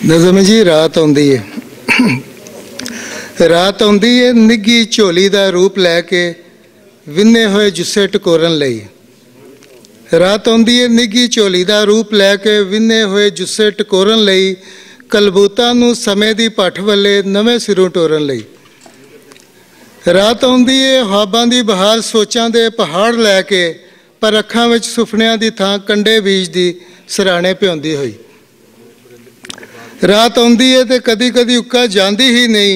नज़म जी रात आउंदी है रात आउंदी है निੱਘੀ ਝੋਲੀ ਦਾ रूप लैके विन्ने होए जुस्से टकोरन लई। रात आउंदी है निੱਘੀ ਝੋਲੀ ਦਾ रूप लैके विन्ने होए जुस्से टकोरन लई। कलबूतां नूं समय दी भट्ठ वल्ले नवें सिरों टोरन लई। रात आउंदी है ख्वाबां दी बहार सोचां दे पहाड़ लैके पर अखां विच सुपनियां दी थां कंडे बीजदी सराणे पिआउंदी होई। रात आउंदी है तो कदी कदी उक्का जांदी ही नहीं।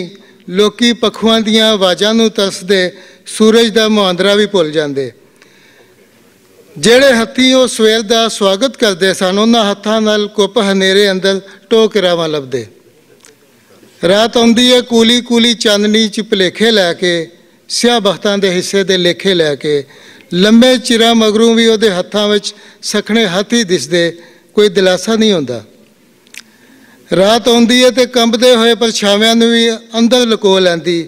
लोकी पखुआं दियां आवाज़ां नूं तरसदे सूरज दा मुहांदरा भी भुल जांदे। ਜਿਹੜੇ ਹੱਥੀਂ ਉਹ ਸਵੇਰ ਦਾ ਸਵਾਗਤ ਕਰਦੇ ਸਨ ਉਹਨਾਂ ਹੱਥਾਂ ਨਾਲ ਕੁੱਪ ਹਨੇਰੇ ਅੰਦਰ ਟੋਕਰਾਵਾਂ ਲੱਭਦੇ। ਰਾਤ ਆਉਂਦੀ ਹੈ ਕੂਲੀ ਕੂਲੀ ਚਾਂਦਨੀ 'ਚ ਭੁਲੇਖੇ ਲੈ ਕੇ ਸਿਆਹ ਬਖਤਾਂ ਦੇ ਹਿੱਸੇ ਦੇ ਲੇਖੇ ਲੈ ਕੇ। ਲੰਮੇ ਚਿਰਾਂ ਮਗਰੋਂ ਵੀ ਉਹਦੇ ਹੱਥਾਂ ਵਿੱਚ ਸਖਣੇ ਹੱਥ ਹੀ ਦਿਸਦੇ, ਕੋਈ ਦਿਲਾਸਾ ਨਹੀਂ ਹੁੰਦਾ। ਰਾਤ ਆਉਂਦੀ ਹੈ ਤੇ ਕੰਬਦੇ ਹੋਏ ਪਰਛਾਵਿਆਂ ਨੂੰ ਵੀ ਅੰਦਰ ਲੁਕੋ ਲੈਂਦੀ।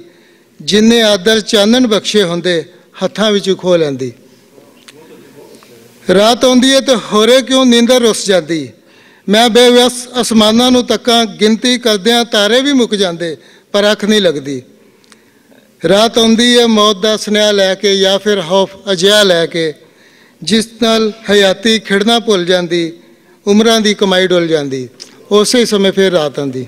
ਜਿੰਨੇ ਆਦਰ ਚਾਨਣ ਬਖਸ਼ੇ ਹੁੰਦੇ ਹੱਥਾਂ ਵਿੱਚ ਖੋ ਲੈਂਦੀ। रात आउंदी है तो होरे क्यों नींदर रुस जाती। मैं बेवस आसमानां नूं तक्कां गिनती करदियां तारे भी मुक जाते पर अख नहीं लगती। रात आउंदी है मौत दा सुनेहा लैके या फिर खौफ अजिहा लैके जिस नाल हयाती खिड़ना भुल जाती, उमरां दी कमाई डुल जाती। उस समय फिर रात आती।